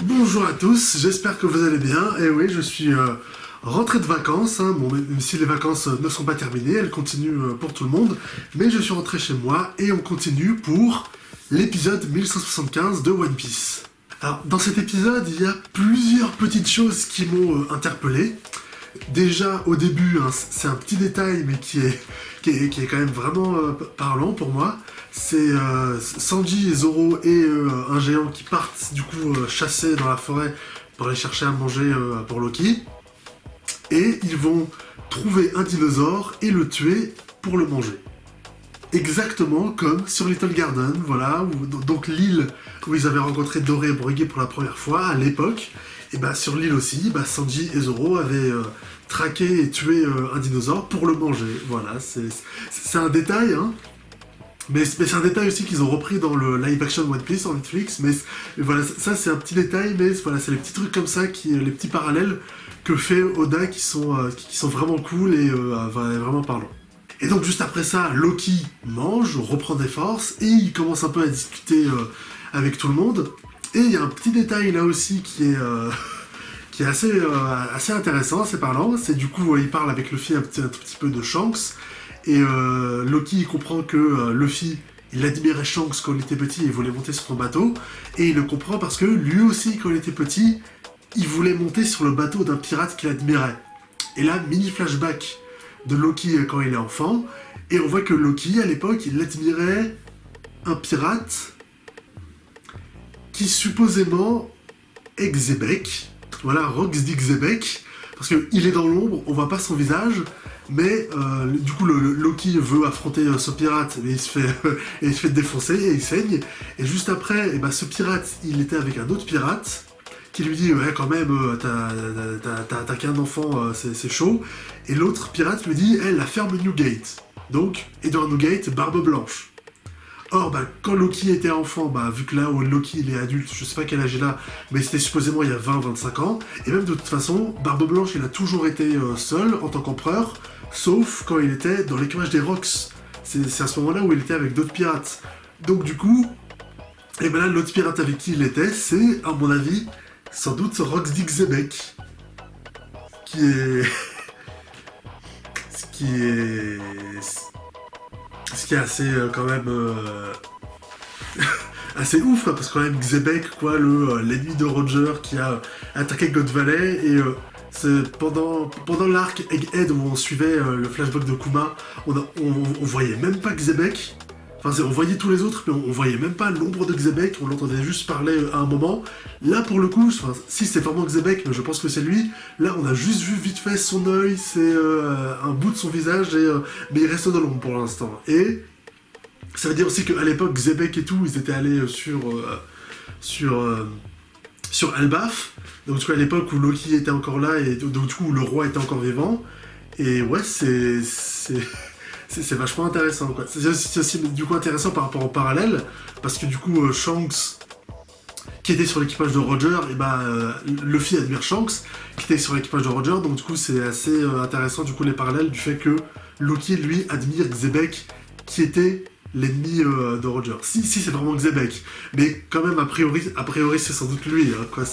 Bonjour à tous, j'espère que vous allez bien. Et oui, je suis rentré de vacances, hein. Bon, même si les vacances ne sont pas terminées, elles continuent pour tout le monde. Mais je suis rentré chez moi et on continue pour l'épisode 1175 de One Piece. Alors, dans cet épisode, il y a plusieurs petites choses qui m'ont interpellé. Déjà, au début, hein, c'est un petit détail, mais qui est quand même vraiment parlant pour moi. C'est Sanji et Zoro et un géant qui partent du coup chasser dans la forêt pour aller chercher à manger pour Loki. Et ils vont trouver un dinosaure et le tuer pour le manger. Exactement comme sur Little Garden, voilà, donc l'île où ils avaient rencontré Doré et Broggy pour la première fois à l'époque. Et bah sur l'île aussi, Sanji et Zoro avaient traqué et tué un dinosaure pour le manger. Voilà, c'est un détail, hein. Mais c'est un détail aussi qu'ils ont repris dans le live action One Piece en Netflix, mais voilà, ça c'est un petit détail, mais voilà, c'est les petits trucs comme ça, les petits parallèles que fait Oda qui sont vraiment cool et vraiment parlants. Et donc juste après ça, Loki mange, reprend des forces, et il commence un peu à discuter avec tout le monde. Et il y a un petit détail là aussi qui est assez intéressant, assez parlant, c'est du coup il parle avec Luffy un tout petit peu de Shanks. Et Loki il comprend que Luffy, il admirait Shanks quand il était petit et il voulait monter sur son bateau. Et il le comprend parce que lui aussi, quand il était petit, il voulait monter sur le bateau d'un pirate qu'il admirait. Et là, mini flashback de Loki quand il est enfant. Et on voit que Loki, à l'époque, il admirait un pirate qui supposément est Xebec. Voilà, Rox dit Xebec. Parce qu'il est dans l'ombre, on voit pas son visage. Mais du coup, Loki veut affronter ce pirate, mais il se fait défoncer et il saigne. Et juste après, ce pirate, il était avec un autre pirate qui lui dit ouais, quand même, t'as qu'un enfant, c'est chaud. Et l'autre pirate lui dit la ferme Newgate. Donc, Edward Newgate, barbe blanche. Or, quand Loki était enfant, vu que là où Loki il est adulte, je sais pas quel âge il a, mais c'était supposément il y a 20-25 ans, et même de toute façon, Barbe Blanche il a toujours été seul en tant qu'empereur, sauf quand il était dans l'équipage des Rox. C'est à ce moment-là où il était avec d'autres pirates. Donc du coup, et là l'autre pirate avec qui il était, c'est, à mon avis, sans doute Rox Dixebec. Qui est... Ce qui est assez quand même assez ouf, parce que quand même Xebec, quoi, l'ennemi de Roger qui a attaqué God Valley, et c'est pendant l'arc Egghead où on suivait le flashback de Kuma, on voyait même pas Xebec. Enfin, on voyait tous les autres, mais on voyait même pas l'ombre de Xebec, on l'entendait juste parler à un moment. Là, pour le coup, si c'est vraiment Xebec, mais je pense que c'est lui, là, on a juste vu vite fait son œil, c'est un bout de son visage, mais il reste dans l'ombre pour l'instant. Et ça veut dire aussi qu'à l'époque, Xebec et tout, ils étaient allés sur Elbaf, donc du coup, à l'époque où Loki était encore là, et donc du coup, où le roi était encore vivant. Et ouais, c'est vachement intéressant, quoi. C'est aussi du coup intéressant par rapport au parallèle, parce que du coup Shanks, qui était sur l'équipage de Roger, et Luffy admire Shanks, qui était sur l'équipage de Roger, donc du coup c'est assez intéressant du coup les parallèles du fait que Loki lui admire Xebec, qui était l'ennemi de Roger. Si c'est vraiment Xebec, mais quand même a priori c'est sans doute lui, hein, quoi.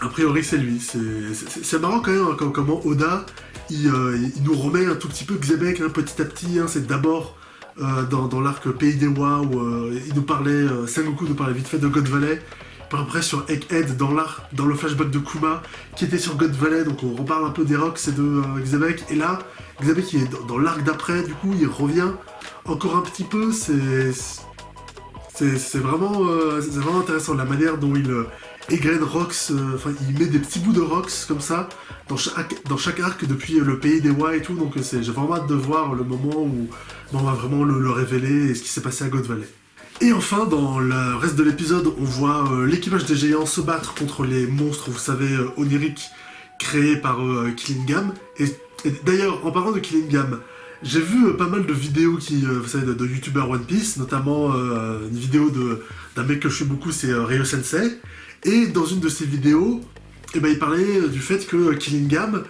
A priori c'est lui. C'est marrant quand même, hein, comment Oda il nous remet un tout petit peu Xebec, hein, petit à petit, hein. C'est d'abord dans l'arc Pays des Wa où il nous parlait, Sengoku nous parlait vite fait de God Valley, puis après sur Egghead dans le flashback de Kuma qui était sur God Valley, donc on reparle un peu des Rox et de Xebec, et là Xebec il est dans l'arc d'après, du coup il revient encore un petit peu. C'est vraiment intéressant la manière dont il égrène Rox, il met des petits bouts de Rox comme ça dans chaque arc depuis le Pays des Wa et tout, donc j'ai vraiment hâte de voir le moment où on va vraiment le révéler et ce qui s'est passé à God Valley. Et enfin, dans le reste de l'épisode, on voit l'équipage des géants se battre contre les monstres, vous savez, oniriques, créés par Killingham. Et d'ailleurs, en parlant de Killingham, j'ai vu pas mal de vidéos vous savez, de youtubeurs One Piece, notamment une vidéo d'un mec que je suis beaucoup, c'est Ryo Sensei. Et dans une de ses vidéos, il parlait du fait que Killingham,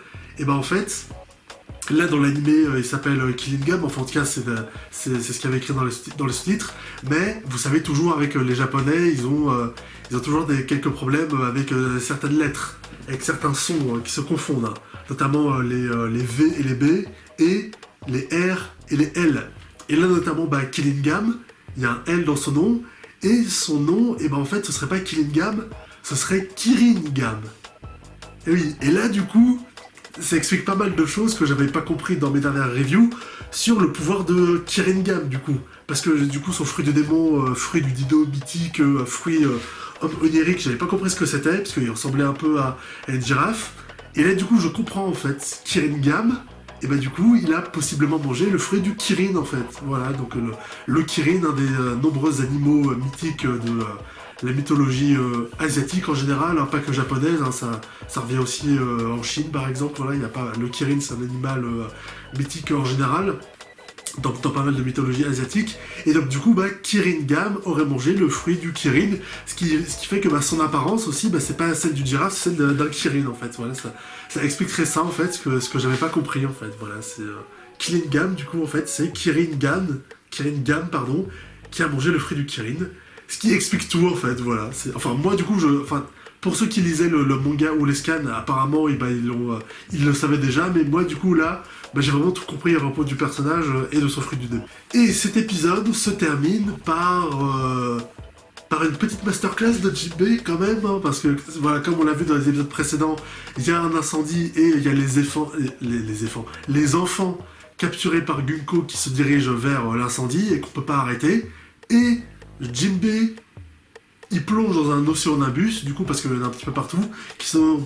en fait, Là, dans l'animé, il s'appelle Killing Gam, enfin en tout cas, c'est ce qu'il y avait écrit dans les sous-titres, mais vous savez, toujours avec les Japonais, ils ont toujours quelques problèmes avec certaines lettres, avec certains sons qui se confondent, hein. Notamment les V et les B, et les R et les L. Et là, notamment, Killing Gam, il y a un L dans son nom, et son nom, et en fait, ce serait pas Killing Gam, ce serait Kirin Gam. Et oui, et là, du coup, ça explique pas mal de choses que j'avais pas compris dans mes dernières reviews sur le pouvoir de Kirin Gam, du coup. Parce que, du coup, son fruit de démon, fruit du dido mythique, fruit homme onirique, j'avais pas compris ce que c'était, parce qu'il ressemblait un peu à une girafe. Et là, du coup, je comprends, en fait, Kirin Gam, et du coup, il a possiblement mangé le fruit du Kirin, en fait. Voilà, donc le Kirin, un des nombreux animaux mythiques de la mythologie asiatique en général, hein, pas que japonaise, hein, ça revient aussi en Chine, par exemple. Voilà, il y a pas, le Kirin, c'est un animal mythique en général, dans pas mal de mythologie asiatique. Et donc, du coup, Kirin Gam aurait mangé le fruit du Kirin, ce qui fait que son apparence aussi, c'est pas celle du girafe, c'est celle d'un Kirin, en fait. Voilà, ça expliquerait ça, en fait, ce que j'avais pas compris, en fait. Voilà, c'est Kirin Gam, du coup, en fait, c'est Kirin Gam, pardon, qui a mangé le fruit du Kirin. Ce qui explique tout, en fait, voilà. Enfin, moi, du coup, pour ceux qui lisaient le manga ou les scans, apparemment, ils le savaient déjà, mais moi, du coup, là, j'ai vraiment tout compris à propos du personnage et de son fruit du début. Et cet épisode se termine par une petite masterclass de Jinbei, quand même, hein, parce que, voilà, comme on l'a vu dans les épisodes précédents, il y a un incendie et il y a les enfants capturés par Gunko qui se dirigent vers l'incendie et qu'on peut pas arrêter, et Jinbei, il plonge dans un Oceanabus, du coup, parce qu'il y en a un petit peu partout, qui sont,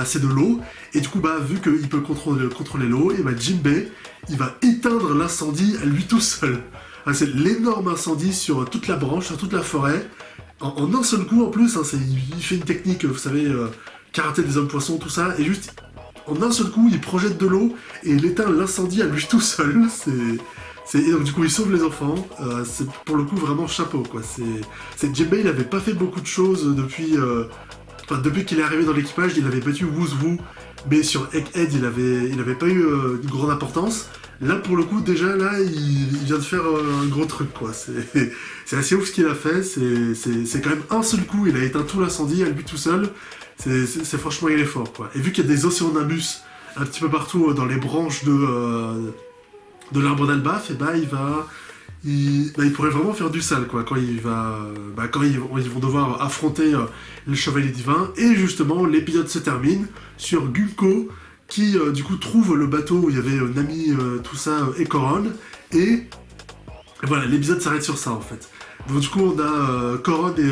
c'est de l'eau, et du coup, vu qu'il peut contrôler l'eau, et Jinbei, il va éteindre l'incendie à lui tout seul. C'est l'énorme incendie sur toute la branche, sur toute la forêt, en un seul coup en plus, hein, il fait une technique, vous savez, karaté des hommes poissons, tout ça, et juste, en un seul coup, il projette de l'eau, et il éteint l'incendie à lui tout seul, et donc du coup il sauve les enfants, c'est pour le coup vraiment chapeau, quoi. Jinbei, il avait pas fait beaucoup de choses depuis qu'il est arrivé dans l'équipage, il avait battu Woozwoo, mais sur Egghead il avait pas eu une grande importance. Là pour le coup déjà là il vient de faire un gros truc, quoi. C'est assez ouf ce qu'il a fait, c'est quand même un seul coup, il a éteint tout l'incendie à lui tout seul, c'est franchement il est fort, quoi. Et vu qu'il y a des Oceanabus un petit peu partout dans les branches de l'arbre d'Albaf, il pourrait vraiment faire du sale, quoi, quand ils vont devoir affronter les chevaliers divins. Et justement, l'épisode se termine sur Gunko, qui du coup trouve le bateau où il y avait Nami, tout ça, et Koron, et voilà, l'épisode s'arrête sur ça, en fait. Donc du coup, on a Koron et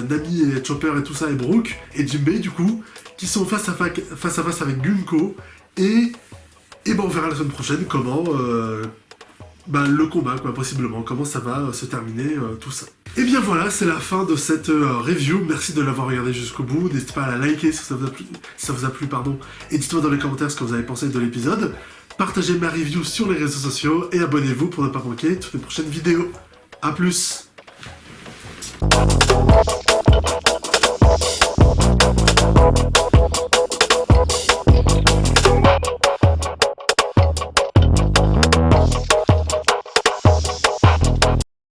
Nami et Chopper et tout ça, et Brook, et Jinbei, du coup, qui sont face à face avec Gunko, et on verra la semaine prochaine comment le combat, quoi, possiblement, comment ça va se terminer, tout ça. Et bien voilà, c'est la fin de cette review. Merci de l'avoir regardé jusqu'au bout. N'hésitez pas à la liker si ça vous a plu, pardon. Et dites-moi dans les commentaires ce que vous avez pensé de l'épisode. Partagez ma review sur les réseaux sociaux et abonnez-vous pour ne pas manquer toutes les prochaines vidéos. A plus.